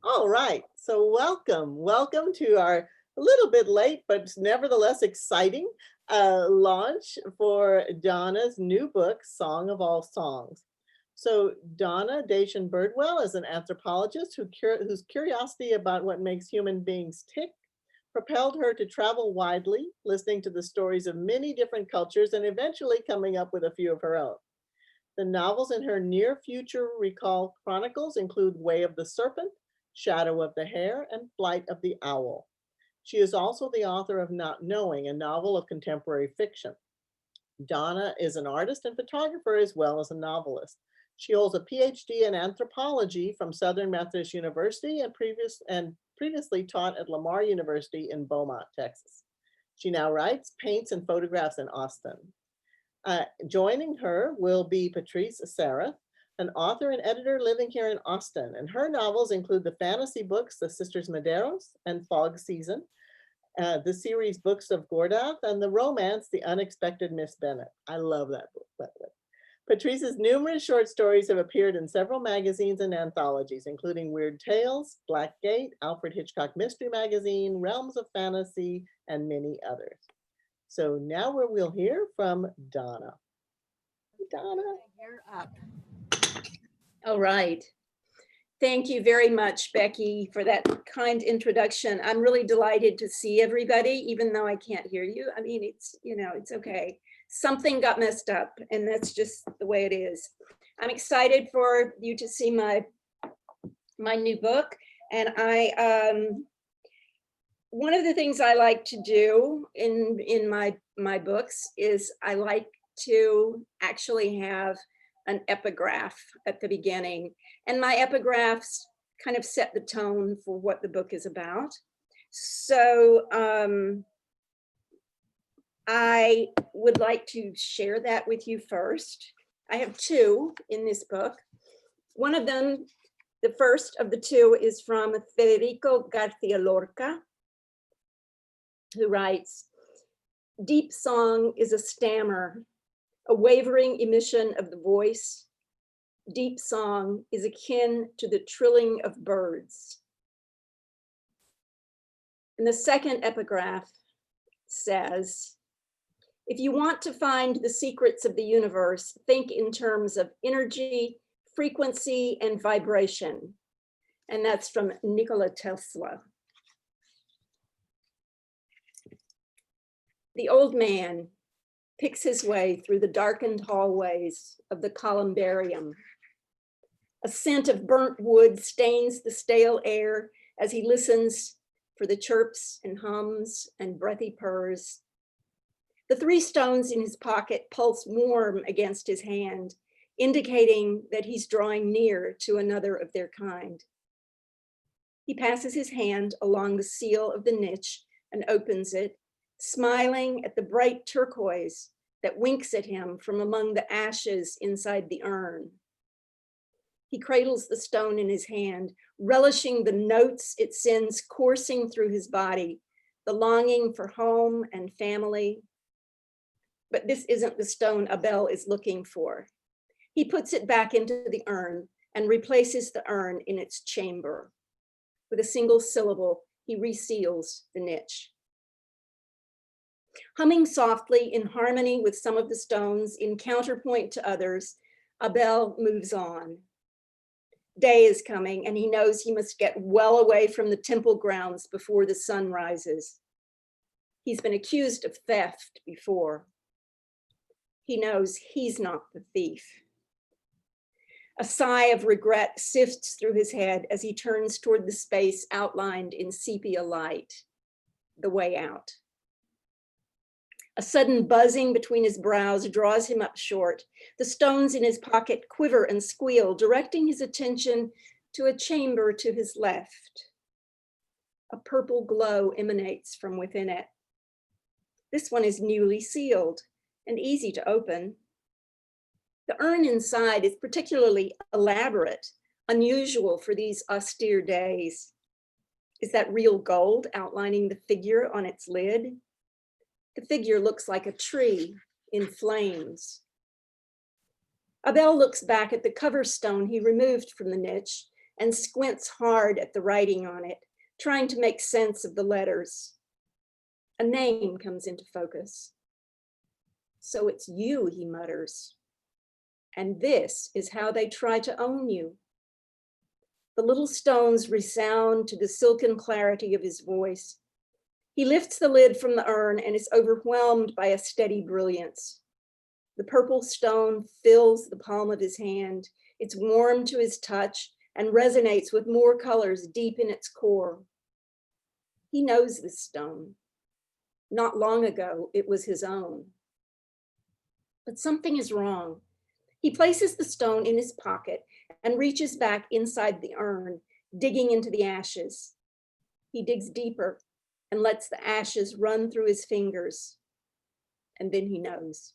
All right, so welcome to our a little bit late, but nevertheless exciting launch for Donna's new book, Song of All Songs. So Donna Dechen Birdwell is an anthropologist whose curiosity about what makes human beings tick propelled her to travel widely, listening to the stories of many different cultures and eventually coming up with a few of her own. The novels in her near future recall chronicles include Way of the Serpent, Shadow of the Hare, and Flight of the Owl. She is also the author of Not Knowing, a novel of contemporary fiction. Donna is an artist and photographer as well as a novelist. She holds a PhD in anthropology from Southern Methodist University and previously taught at Lamar University in Beaumont, Texas. She now writes, paints, and photographs in Austin. Joining her will be Patrice Sarah, an author and editor living here in Austin, and her novels include the fantasy books The Sisters Medeiros and Fog Season, the series Books of Gordath, and the romance The Unexpected Miss Bennet. I love that book, by the way. Patrice's numerous short stories have appeared in several magazines and anthologies, including Weird Tales, Black Gate, Alfred Hitchcock Mystery Magazine, Realms of Fantasy, and many others. So now we'll hear from Donna. Donna. You're up. All right. Thank you very much, Becky, for that kind introduction. I'm really delighted to see everybody, even though I can't hear you. I mean, it's okay. Something got messed up, and that's just the way it is. I'm excited for you to see my new book, and one of the things I like to do in my books is I like to actually have an epigraph at the beginning, and my epigraphs kind of set the tone for what the book is about. So I would like to share that with you first. I have two in this book. One of them, the first of the two, is from Federico Garcia Lorca, who writes, "Deep song is a stammer, a wavering emission of the voice. Deep song is akin to the trilling of birds." And the second epigraph says, "If you want to find the secrets of the universe, think in terms of energy, frequency, and vibration." And that's from Nikola Tesla. The old man picks his way through the darkened hallways of the columbarium. A scent of burnt wood stains the stale air as he listens for the chirps and hums and breathy purrs. The 3 stones in his pocket pulse warm against his hand, indicating that he's drawing near to another of their kind. He passes his hand along the seal of the niche and opens it, smiling at the bright turquoise that winks at him from among the ashes inside the urn. He cradles the stone in his hand, relishing the notes it sends coursing through his body, the longing for home and family. But this isn't the stone Abel is looking for. He puts it back into the urn and replaces the urn in its chamber. With a single syllable, he reseals the niche. Humming softly in harmony with some of the stones, in counterpoint to others, Abel moves on. Day is coming, and he knows he must get well away from the temple grounds before the sun rises. He's been accused of theft before. He knows he's not the thief. A sigh of regret sifts through his head as he turns toward the space outlined in sepia light, the way out. A sudden buzzing between his brows draws him up short. The stones in his pocket quiver and squeal, directing his attention to a chamber to his left. A purple glow emanates from within it. This one is newly sealed and easy to open. The urn inside is particularly elaborate, unusual for these austere days. Is that real gold outlining the figure on its lid? The figure looks like a tree in flames. Abel looks back at the cover stone he removed from the niche and squints hard at the writing on it, trying to make sense of the letters. A name comes into focus. So it's you, he mutters. And this is how they try to own you. The little stones resound to the silken clarity of his voice. He lifts the lid from the urn and is overwhelmed by a steady brilliance. The purple stone fills the palm of his hand. It's warm to his touch and resonates with more colors deep in its core. He knows this stone. Not long ago, it was his own. But something is wrong. He places the stone in his pocket and reaches back inside the urn, digging into the ashes. He digs deeper and lets the ashes run through his fingers. And then he knows.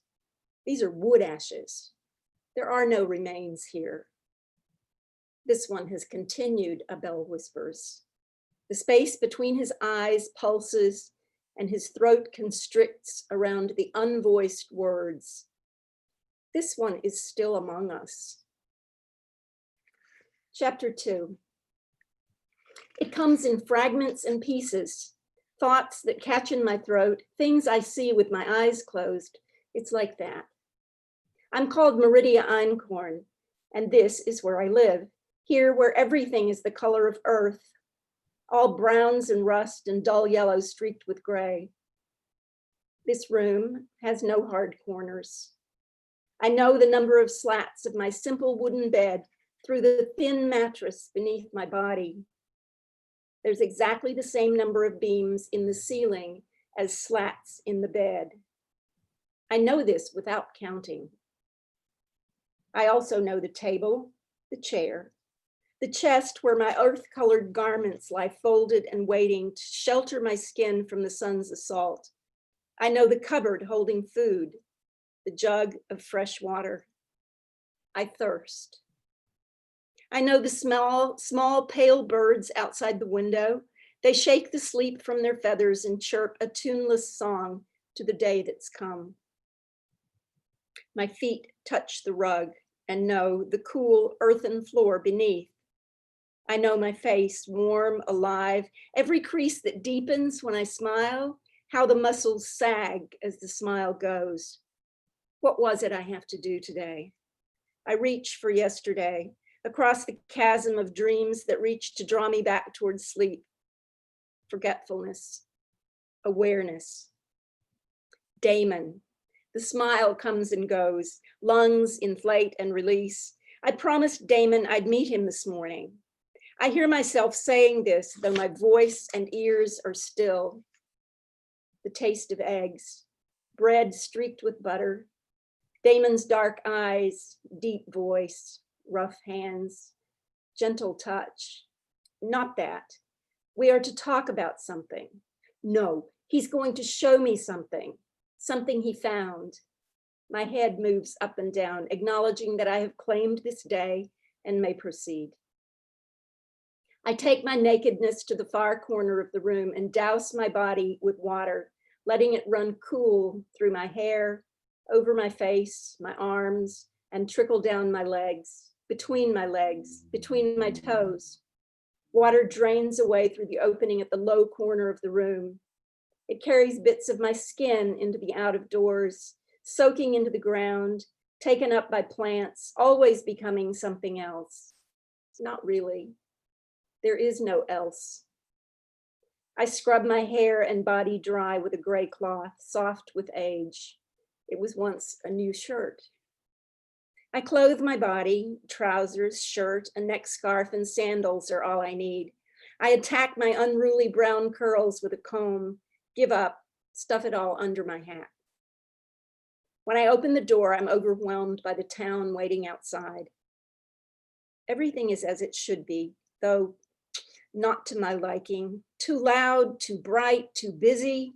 These are wood ashes. There are no remains here. This one has continued, Abel whispers. The space between his eyes pulses and his throat constricts around the unvoiced words. This one is still among us. Chapter 2. It comes in fragments and pieces, thoughts that catch in my throat, things I see with my eyes closed. It's like that. I'm called Meridia Einkorn, and this is where I live, here where everything is the color of earth, all browns and rust and dull yellow streaked with gray. This room has no hard corners. I know the number of slats of my simple wooden bed through the thin mattress beneath my body. There's exactly the same number of beams in the ceiling as slats in the bed. I know this without counting. I also know the table, the chair, the chest where my earth-colored garments lie folded and waiting to shelter my skin from the sun's assault. I know the cupboard holding food, the jug of fresh water. I thirst. I know the small pale birds outside the window. They shake the sleep from their feathers and chirp a tuneless song to the day that's come. My feet touch the rug and know the cool earthen floor beneath. I know my face, warm, alive, every crease that deepens when I smile, how the muscles sag as the smile goes. What was it I have to do today? I reach for yesterday, across the chasm of dreams that reach to draw me back towards sleep. Forgetfulness, awareness. Damon. The smile comes and goes, lungs inflate and release. I promised Damon I'd meet him this morning. I hear myself saying this, though my voice and ears are still. The taste of eggs, bread streaked with butter, Damon's dark eyes, deep voice, rough hands, gentle touch. Not that. We are to talk about something. No, he's going to show me something he found. My head moves up and down, acknowledging that I have claimed this day and may proceed. I take my nakedness to the far corner of the room and douse my body with water, letting it run cool through my hair, over my face, my arms, and trickle down my legs, between my toes. Water drains away through the opening at the low corner of the room. It carries bits of my skin into the out of doors, soaking into the ground, taken up by plants, always becoming something else. Not really. There is no else. I scrub my hair and body dry with a gray cloth, soft with age. It was once a new shirt. I clothe my body, trousers, shirt, a neck scarf, and sandals are all I need. I attack my unruly brown curls with a comb, give up, stuff it all under my hat. When I open the door, I'm overwhelmed by the town waiting outside. Everything is as it should be, though not to my liking. Too loud, too bright, too busy.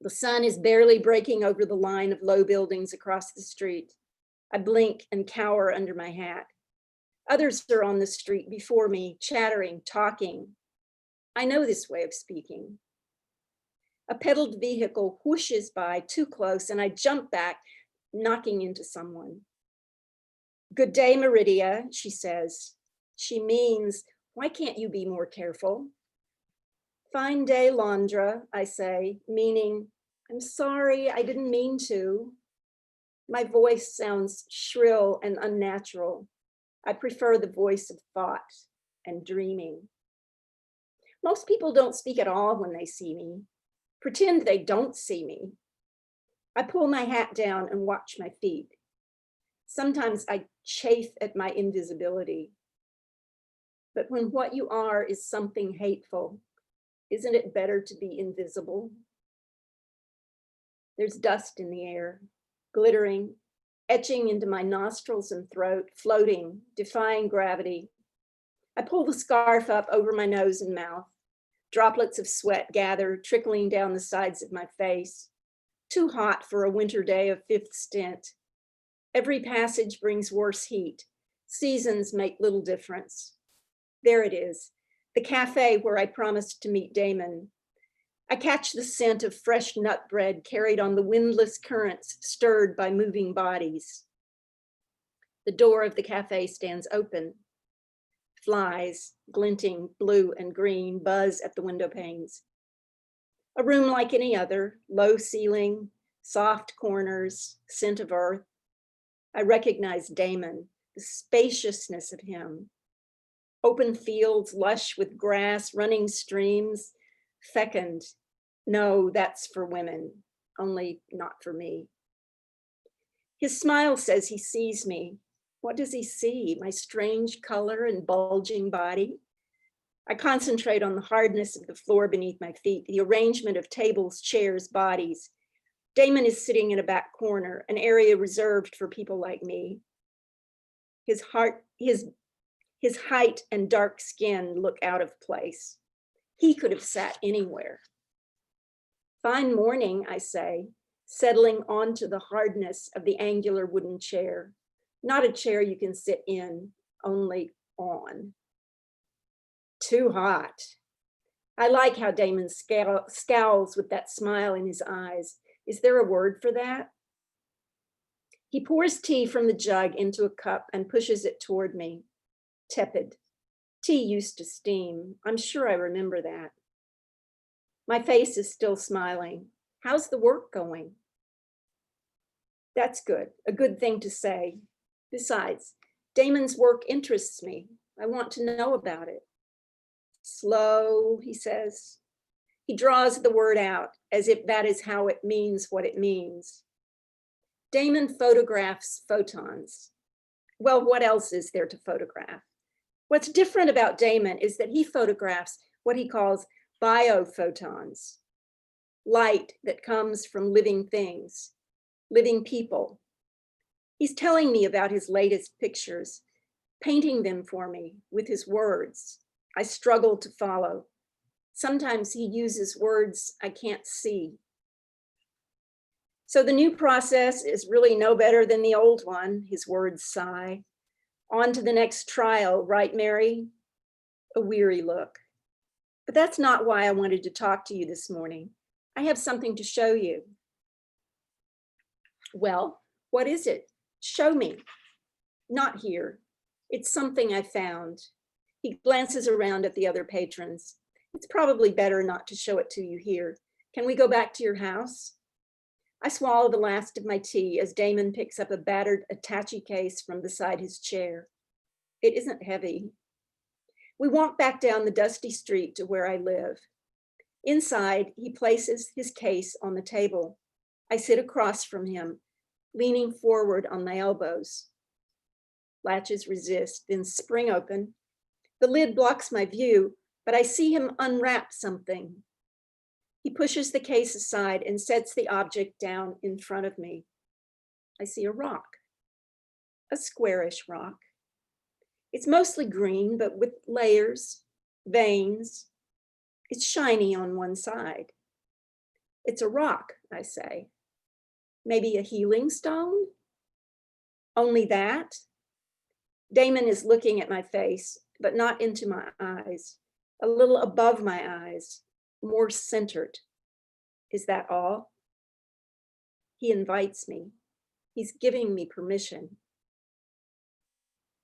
The sun is barely breaking over the line of low buildings across the street. I blink and cower under my hat. Others are on the street before me, chattering, talking. I know this way of speaking. A pedaled vehicle whooshes by too close and I jump back, knocking into someone. Good day, Meridia, she says. She means, why can't you be more careful? Fine day, Londra, I say, meaning, I'm sorry, I didn't mean to. My voice sounds shrill and unnatural. I prefer the voice of thought and dreaming. Most people don't speak at all when they see me. Pretend they don't see me. I pull my hat down and watch my feet. Sometimes I chafe at my invisibility. But when what you are is something hateful, isn't it better to be invisible? There's dust in the air, glittering, etching into my nostrils and throat, floating, defying gravity. I pull the scarf up over my nose and mouth. Droplets of sweat gather, trickling down the sides of my face. Too hot for a winter day of fifth stint. Every passage brings worse heat. Seasons make little difference. There it is, the cafe where I promised to meet Damon. I catch the scent of fresh nut bread carried on the windless currents stirred by moving bodies. The door of the cafe stands open. Flies, glinting blue and green, buzz at the window panes. A room like any other, low ceiling, soft corners, scent of earth. I recognize Damon, the spaciousness of him. Open fields, lush with grass, running streams, fecund. No, that's for women, only not for me. His smile says he sees me. What does he see? My strange color and bulging body? I concentrate on the hardness of the floor beneath my feet, the arrangement of tables, chairs, bodies. Damon is sitting in a back corner, an area reserved for people like me. His height and dark skin look out of place. He could have sat anywhere. Fine morning, I say, settling onto the hardness of the angular wooden chair. Not a chair you can sit in, only on. Too hot. I like how Damon scowls with that smile in his eyes. Is there a word for that? He pours tea from the jug into a cup and pushes it toward me. Tepid. Tea used to steam. I'm sure I remember that. My face is still smiling. How's the work going? That's good, a good thing to say. Besides, Damon's work interests me. I want to know about it. Slow, he says. He draws the word out as if that is how it means what it means. Damon photographs photons. Well, what else is there to photograph? What's different about Damon is that he photographs what he calls biophotons, light that comes from living things, living people. He's telling me about his latest pictures, painting them for me with his words. I struggle to follow. Sometimes he uses words I can't see. So the new process is really no better than the old one, his words sigh. On to the next trial, right, Mary? A weary look. But that's not why I wanted to talk to you this morning. I have something to show you. Well, what is it? Show me. Not here. It's something I found. He glances around at the other patrons. It's probably better not to show it to you here. Can we go back to your house? I swallow the last of my tea as Damon picks up a battered attache case from beside his chair. It isn't heavy. We walk back down the dusty street to where I live. Inside, he places his case on the table. I sit across from him, leaning forward on my elbows. Latches resist, then spring open. The lid blocks my view, but I see him unwrap something. He pushes the case aside and sets the object down in front of me. I see a rock, a squarish rock. It's mostly green, but with layers, veins. It's shiny on one side. It's a rock, I say. Maybe a healing stone? Only that? Damon is looking at my face, but not into my eyes, a little above my eyes, more centered. Is that all? He invites me. He's giving me permission.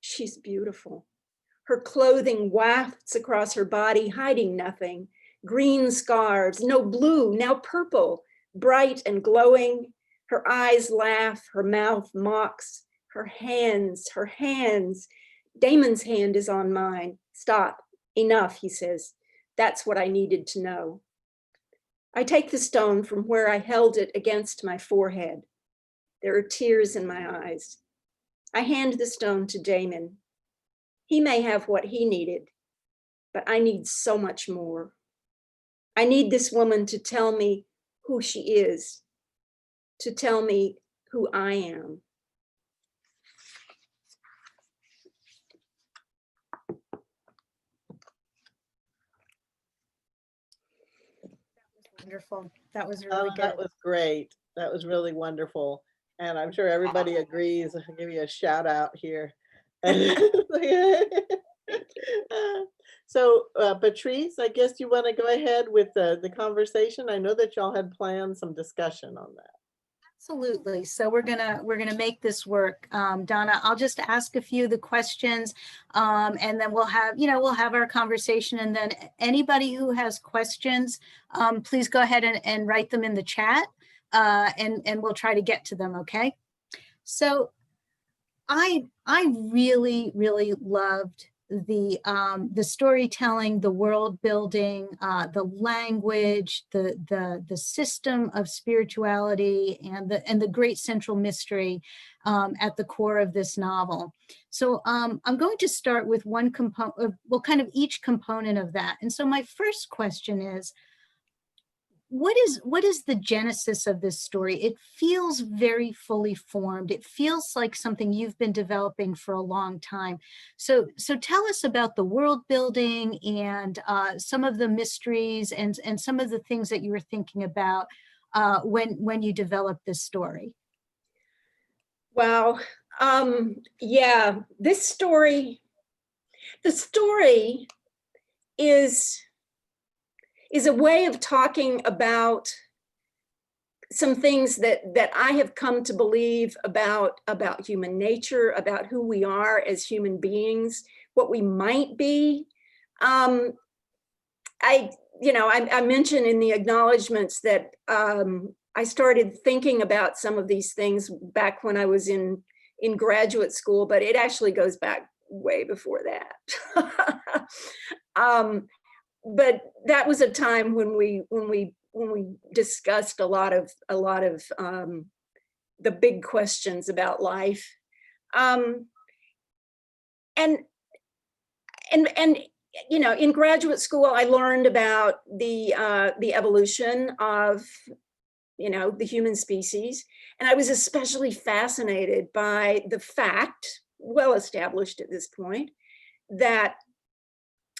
She's beautiful. Her clothing wafts across her body, hiding nothing. Green scarves, no blue, now purple, bright and glowing. Her eyes laugh, her mouth mocks. Her hands, her hands. Damon's hand is on mine. Stop, enough, he says. That's what I needed to know. I take the stone from where I held it against my forehead. There are tears in my eyes. I hand the stone to Damon. He may have what he needed, but I need so much more. I need this woman to tell me who she is, to tell me who I am. Wonderful. That was really good. That was great. That was really wonderful. And I'm sure everybody agrees. I'll give you a shout out here. So Patrice, I guess you want to go ahead with the conversation. I know that y'all had planned some discussion on that. Absolutely. So we're gonna make this work. Donna, I'll just ask a few of the questions, and then we'll have our conversation. And then anybody who has questions, please go ahead and write them in the chat, and we'll try to get to them. Okay. So I really loved the storytelling, the world building, the language, the system of spirituality, and the great central mystery at the core of this novel. So I'm going to start with one component, well, kind of each component of that. And so my first question is, what is the genesis of this story? It feels very fully formed. It feels like something you've been developing for a long time. So tell us about the world building and some of the mysteries and some of the things that you were thinking about when you developed this story. Wow. Yeah, the story is a way of talking about some things that I have come to believe about human nature, about who we are as human beings, what we might be. I mentioned in the acknowledgements that I started thinking about some of these things back when I was in graduate school, but it actually goes back way before that. But that was a time when we discussed a lot of the big questions about life, and in graduate school I learned about the evolution of the human species, and I was especially fascinated by the fact, well established at this point, that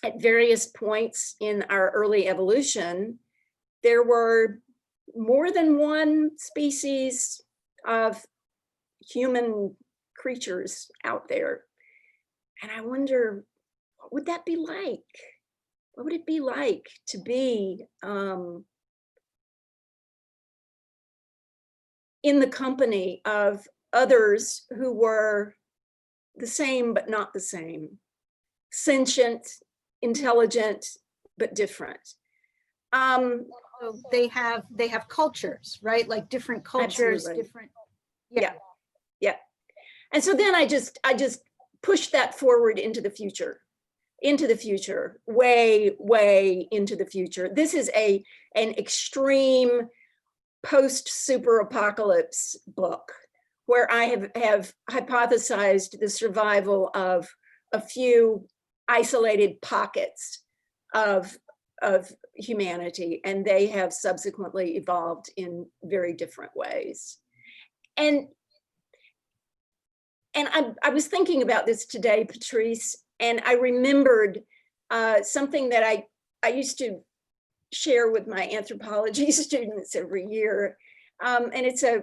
at various points in our early evolution, there were more than one species of human creatures out there. And I wonder, what would that be like? What would it be like to be in the company of others who were the same but not the same, sentient, intelligent, but different. So they have cultures, right? Like different cultures, Absolutely. different. Yeah. And so then I just pushed that forward into the future, way into the future. This is an extreme post-super apocalypse book where I have hypothesized the survival of a few isolated pockets of humanity, and they have subsequently evolved in very different ways. And I was thinking about this today, Patrice, and I remembered something that I used to share with my anthropology students every year, and it's a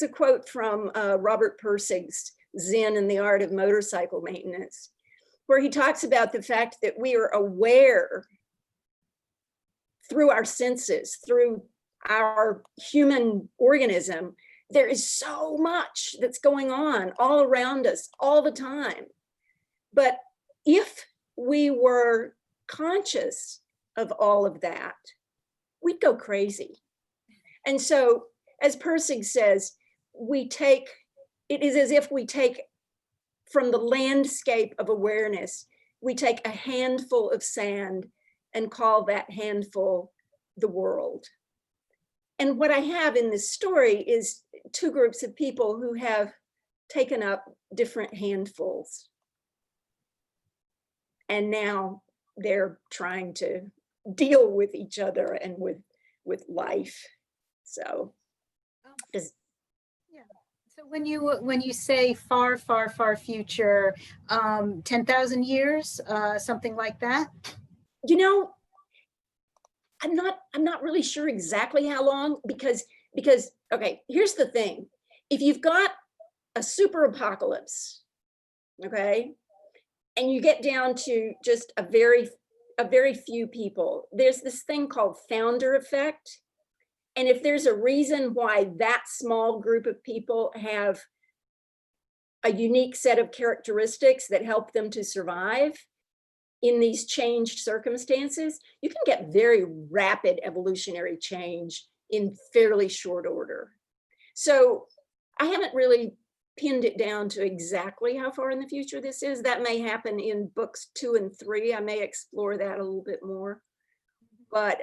quote from Robert Pirsig's Zen and the Art of Motorcycle Maintenance, where he talks about the fact that we are aware through our senses, through our human organism, there is so much that's going on all around us all the time. But if we were conscious of all of that, we'd go crazy. And so, as Persig says, it is as if we take from the landscape of awareness, we take a handful of sand and call that handful the world. And what I have in this story is two groups of people who have taken up different handfuls. And now they're trying to deal with each other and with life. So, So when you say far, far, far future, 10,000 years, something like that? you know, I'm not really sure exactly how long, because okay, here's the thing. If you've got a super apocalypse, okay, and you get down to just a very few people, there's this thing called founder effect. And if there's a reason why that small group of people have a unique set of characteristics that help them to survive in these changed circumstances, you can get very rapid evolutionary change in fairly short order. So I haven't really pinned it down to exactly how far in the future this is. That may happen in books 2 and 3. I may explore that a little bit more. But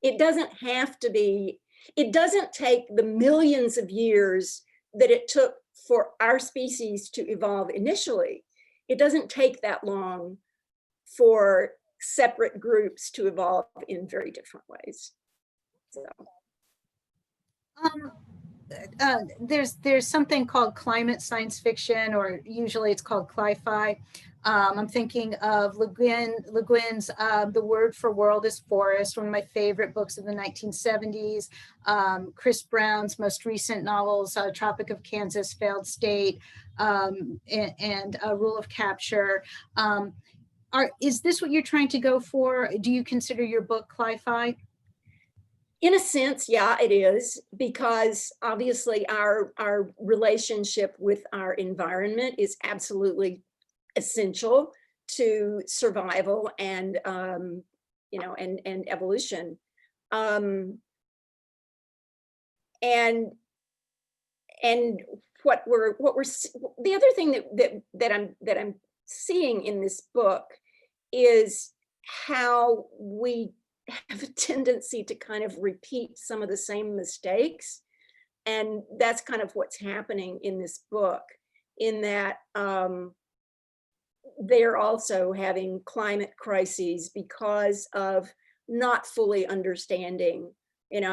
it doesn't have to be, it doesn't take the millions of years that it took for our species to evolve initially. It doesn't take that long for separate groups to evolve in very different ways. So. There's something called climate science fiction, or usually it's called cli-fi. I'm thinking of Le Guin's The Word for World is Forest, one of my favorite books of the 1970s. Chris Brown's most recent novels, Tropic of Kansas, Failed State, and Rule of Capture. Is this what you're trying to go for? Do you consider your book cli-fi? In a sense, yeah, it is, because obviously our relationship with our environment is absolutely essential to survival and and evolution. And what we're the other thing that I'm seeing in this book is how we have a tendency to kind of repeat some of the same mistakes. And that's kind of what's happening in this book, in that they're also having climate crises because of not fully understanding,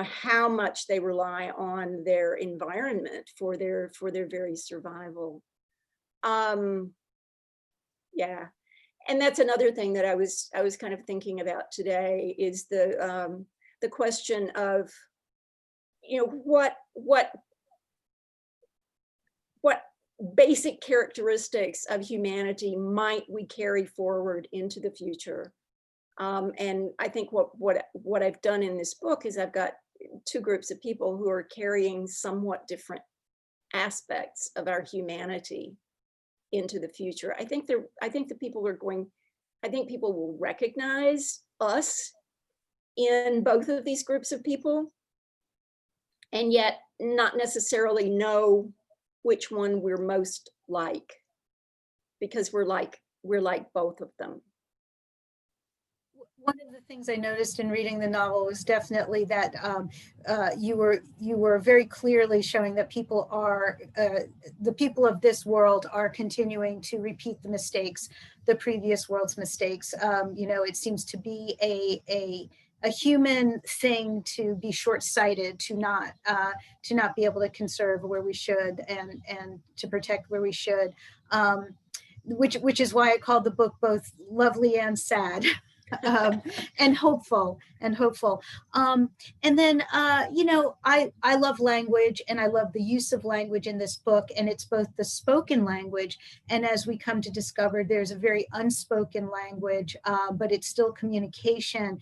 how much they rely on their environment for their very survival. Yeah. And that's another thing that I was kind of thinking about today, is the question of, what basic characteristics of humanity might we carry forward into the future. And I think what I've done in this book is I've got two groups of people who are carrying somewhat different aspects of our humanity into the future. I think people will recognize us in both of these groups of people, and yet not necessarily know which one we're most like, because we're like both of them. One of the things I noticed in reading the novel was definitely that you were very clearly showing that people are, the people of this world are continuing to repeat the previous world's mistakes. It seems to be a human thing to be short-sighted, to not be able to conserve where we should, and to protect where we should, which is why I called the book both lovely and sad. And hopeful. And then, I love language, and I love the use of language in this book, and it's both the spoken language, and as we come to discover, there's a very unspoken language, but it's still communication.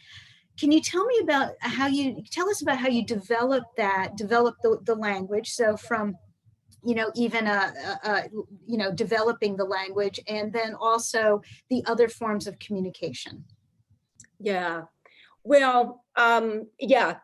Can you tell us about how you develop the language? So from even developing the language, and then also the other forms of communication. Yeah, well, yeah,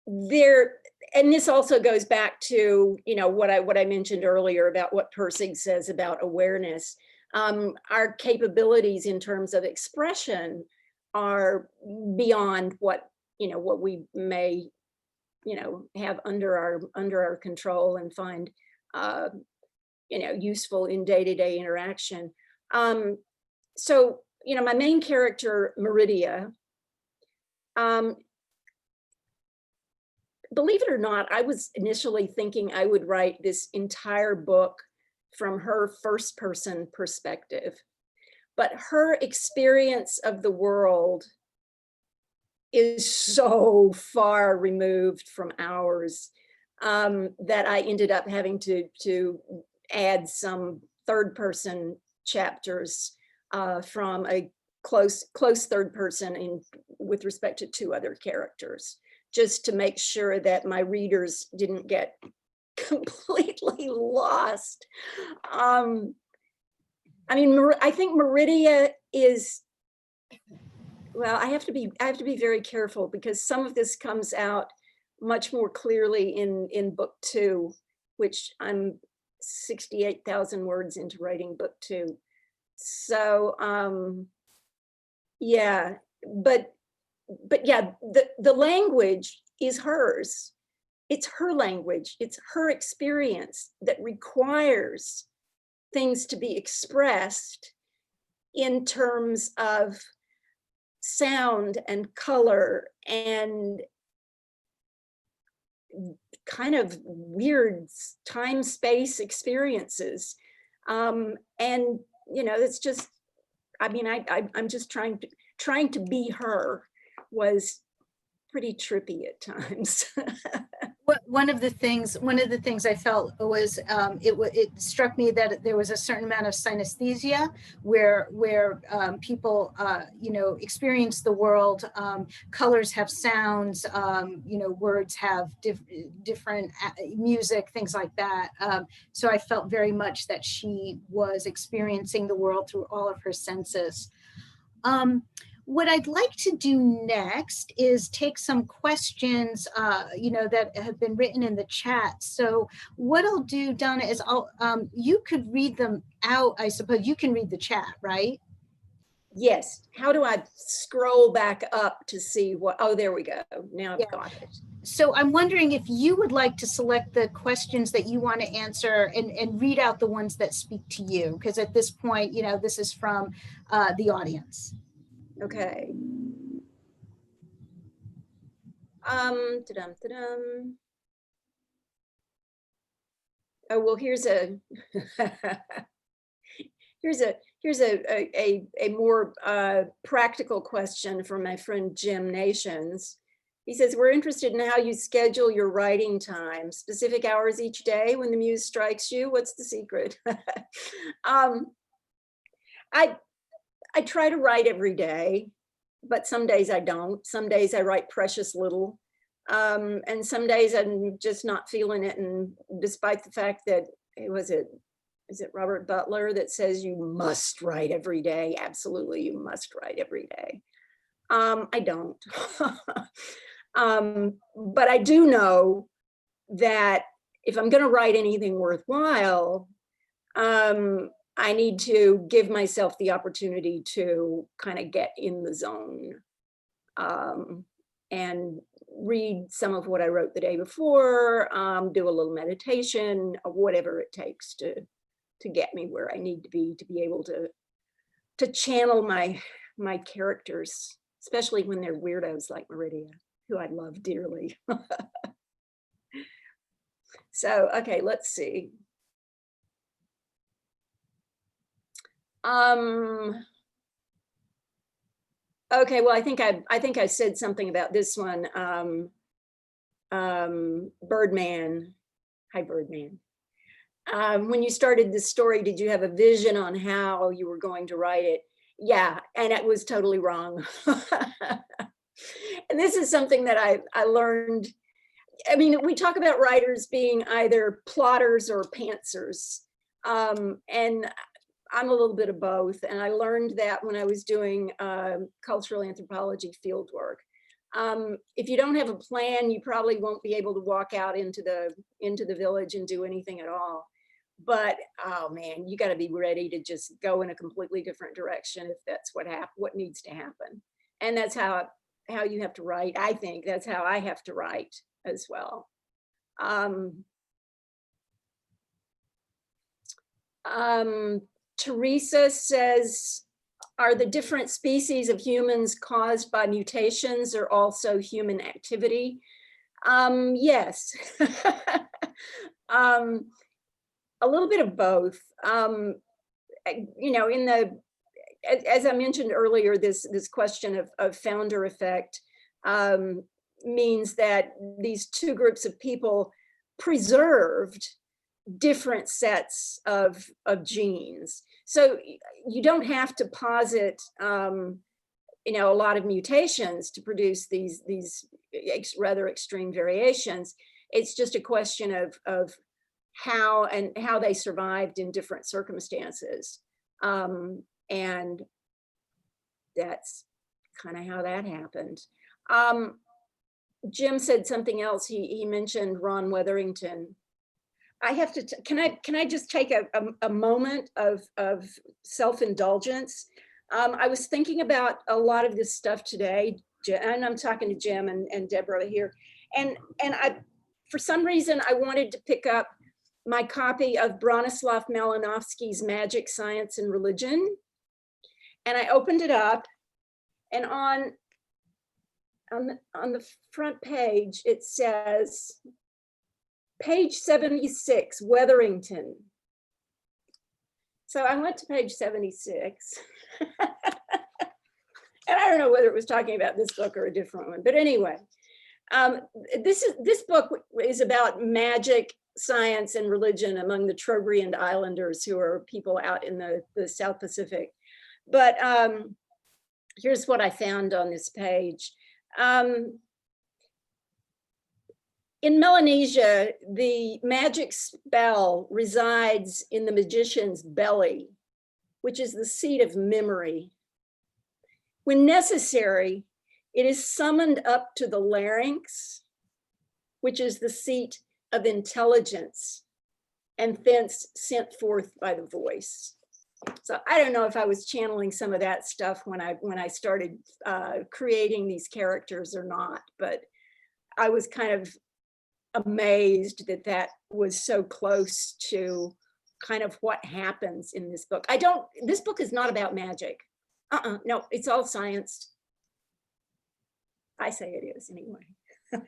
there, and this also goes back to, what I mentioned earlier about what Persig says about awareness. Our capabilities in terms of expression are beyond what we may have under our control and find useful in day-to-day interaction. So my main character, Meridia, believe it or not, I was initially thinking I would write this entire book from her first person perspective, but her experience of the world is so far removed from ours that I ended up having to add some third person chapters from a close third person with respect to two other characters, just to make sure that my readers didn't get completely lost. I think Meridia is, well, I have to be very careful because some of this comes out much more clearly in book 2, which I'm 68,000 words into writing book 2. So yeah, but yeah, the language is hers. It's her language, it's her experience that requires things to be expressed in terms of sound and color and kind of weird time-space experiences. And it's just, I'm just trying to be her was pretty trippy at times. One of the things I felt was it struck me that there was a certain amount of synesthesia where people experience the world. Colors have sounds, words have different music, things like that. So I felt very much that she was experiencing the world through all of her senses. What I'd like to do next is take some questions, that have been written in the chat. So what I'll do, Donna, is you could read them out. I suppose you can read the chat, right? Yes. How do I scroll back up to see what? Oh, there we go. Now I've got it. So I'm wondering if you would like to select the questions that you want to answer and read out the ones that speak to you, because at this point, this is from the audience. Okay. Oh, well, here's a more practical question from my friend Jim Nations. He says, we're interested in how you schedule your writing time, specific hours each day when the muse strikes you. What's the secret? I try to write every day, but some days I don't. Some days I write precious little. And some days I'm just not feeling it. And despite the fact that is it Robert Butler that says you must write every day? Absolutely, you must write every day. I don't. But I do know that if I'm going to write anything worthwhile, I need to give myself the opportunity to kind of get in the zone and read some of what I wrote the day before, do a little meditation, whatever it takes to get me where I need to be able to channel my characters, especially when they're weirdos like Meridia, who I love dearly. So, okay, let's see. Okay, well, I think I said something about this one. Birdman. Hi, Birdman. When you started this story, did you have a vision on how you were going to write it? Yeah, and it was totally wrong. And this is something that I learned I mean, we talk about writers being either plotters or pantsers. And I'm a little bit of both. And I learned that when I was doing cultural anthropology fieldwork. If you don't have a plan, you probably won't be able to walk out into the village and do anything at all. But oh man, you got to be ready to just go in a completely different direction if that's what needs to happen. And that's how you have to write. I think that's how I have to write as well. Teresa says, are the different species of humans caused by mutations or also human activity? Yes. A little bit of both. You know, as I mentioned earlier, this question of founder effect means that these two groups of people preserved different sets of genes. So you don't have to posit, you know, a lot of mutations to produce these rather extreme variations. It's just a question of how they survived in different circumstances. And that's kind of how that happened. Jim said something else. He mentioned Ron Wetherington. I have to, can I just take a moment of self-indulgence? I was thinking about a lot of this stuff today, and I'm talking to Jim and Deborah here. And I, for some reason, I wanted to pick up my copy of Bronislaw Malinowski's Magic, Science, and Religion. And I opened it up, and on the front page, it says, page 76, Wetherington. So I went to page 76. And I don't know whether it was talking about this book or a different one, but anyway, this book is about magic, science, and religion among the Trobriand Islanders, who are people out in the South Pacific. But here's what I found on this page. In Melanesia, the magic spell resides in the magician's belly, which is the seat of memory. When necessary, it is summoned up to the larynx, which is the seat of intelligence, and thence sent forth by the voice. So I don't know if I was channeling some of that stuff when I started creating these characters or not, but I was kind of amazed that was so close to kind of what happens in this book. This book is not about magic. No, it's all science. I say it is anyway. Well,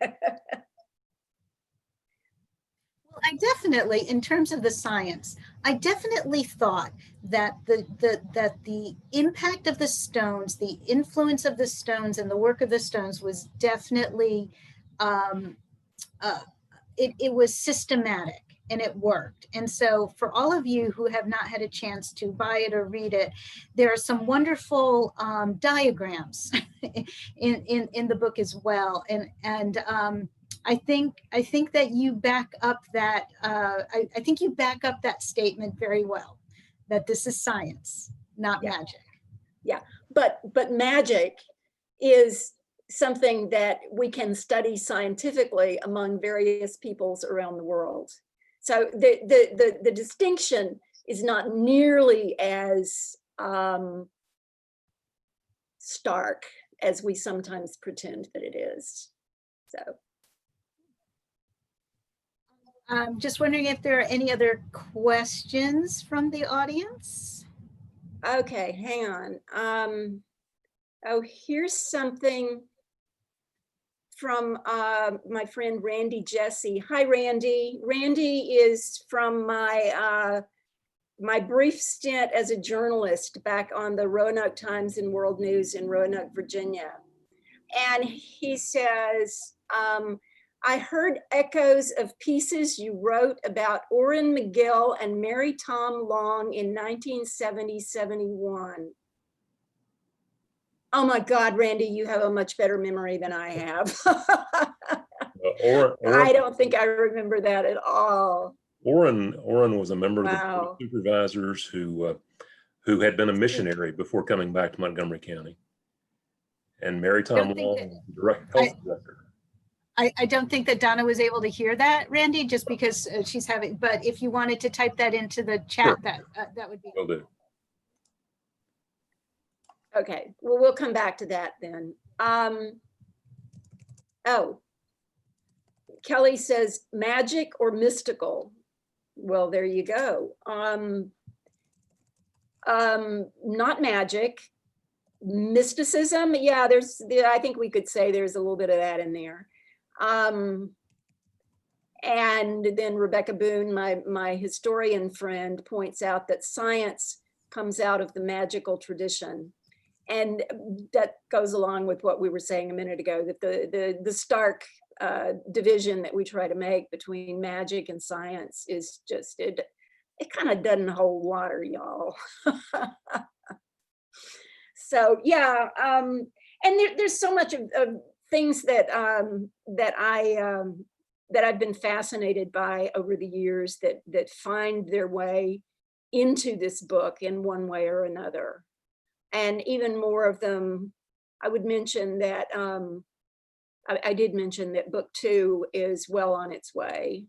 I definitely, in terms of the science, I definitely thought that the impact of the stones, the influence of the stones and the work of the stones was definitely, it was systematic and it worked. And so for all of you who have not had a chance to buy it or read it, there are some wonderful diagrams in the book as well. And I think that you back up that, I think you back up that statement very well, that this is science, not magic. Yeah, but magic is something that we can study scientifically among various peoples around the world. So the distinction is not nearly as stark as we sometimes pretend that it is. So. I'm just wondering if there are any other questions from the audience. Okay, hang on. Oh, here's something from my friend Randy Jesse. Hi, Randy. Randy is from my brief stint as a journalist back on the Roanoke Times and World News in Roanoke, Virginia. And he says, I heard echoes of pieces you wrote about Orrin McGill and Mary Tom Long in 1970-71. Oh my God, Randy, you have a much better memory than I have. I don't think I remember that at all. Orrin was a member of the Board Wow. of Supervisors who had been a missionary before coming back to Montgomery County. And Mary Tom Don't think Long, that- direct health director. I don't think that Donna was able to hear that, Randy, just because she's having, but if you wanted to type that into the chat, Sure. that would be. Will do. Okay, well, we'll come back to that then. Oh, Kelly says magic or mystical. Well, there you go. Not magic, mysticism. Yeah, I think we could say there's a little bit of that in there. And then Rebecca Boone, my historian friend, points out that science comes out of the magical tradition. And that goes along with what we were saying a minute ago, that the stark division that we try to make between magic and science is just, it kind of doesn't hold water, y'all. So yeah, and there's so much of things that I've been fascinated by over the years that find their way into this book in one way or another. And even more of them, I would mention that I did mention that book 2 is well on its way.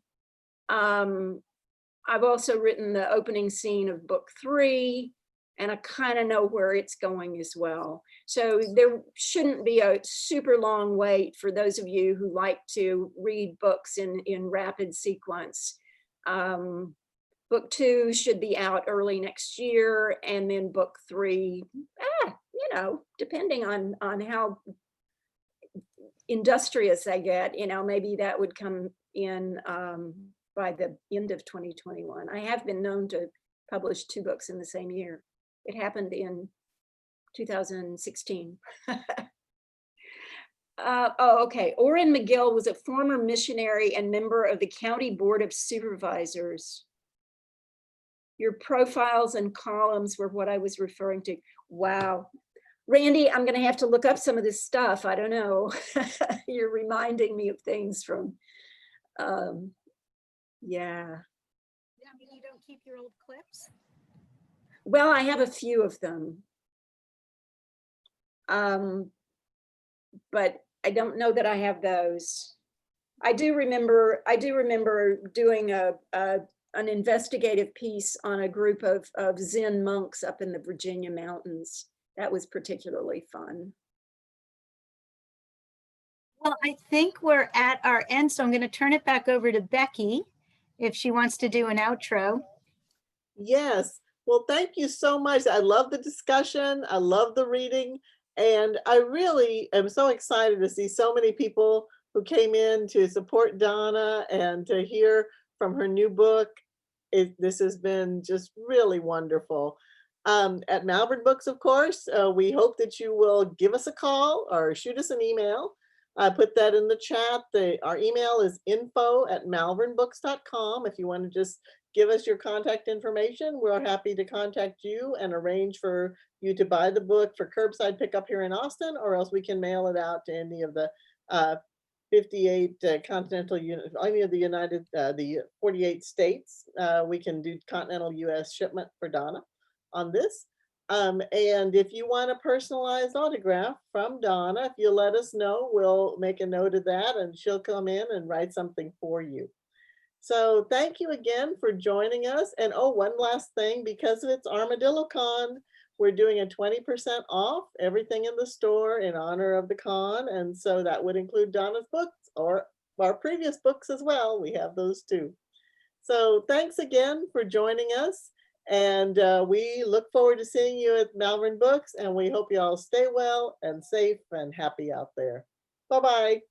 I've also written the opening scene of book 3, and I kind of know where it's going as well. So there shouldn't be a super long wait for those of you who like to read books in rapid sequence. Book 2 should be out early next year, and then book 3, you know, depending on how industrious I get, you know, maybe that would come in by the end of 2021. I have been known to publish 2 books in the same year. It happened in 2016. Oh, okay. Orrin McGill was a former missionary and member of the County Board of Supervisors. Your profiles and columns were what I was referring to. Wow. Randy, I'm going to have to look up some of this stuff. I don't know. You're reminding me of things from, yeah. I mean, you don't keep your old clips? Well, I have a few of them. But I don't know that I have those. I do remember doing an investigative piece on a group of Zen monks up in the Virginia mountains. That was particularly fun. Well, I think we're at our end, so I'm going to turn it back over to Becky if she wants to do an outro. Yes. Well, thank you so much. I love the discussion. I love the reading. And I really am so excited to see so many people who came in to support Donna and to hear from her new book. This has been just really wonderful. At Malvern Books, of course, we hope that you will give us a call or shoot us an email. I put that in the chat. Our email is info@malvernbooks.com. If you want to just give us your contact information, we're happy to contact you and arrange for you to buy the book for curbside pickup here in Austin, or else we can mail it out to any of the 58 continental units, any of the 48 states. We can do continental US shipment for Donna on this. And if you want a personalized autograph from Donna, if you let us know, we'll make a note of that and she'll come in and write something for you. So thank you again for joining us. And oh, one last thing, because it's Armadillo Con, we're doing a 20% off everything in the store in honor of the con. And so that would include Donna's books or our previous books as well. We have those too. So thanks again for joining us. And we look forward to seeing you at Malvern Books, and we hope you all stay well and safe and happy out there. Bye-bye.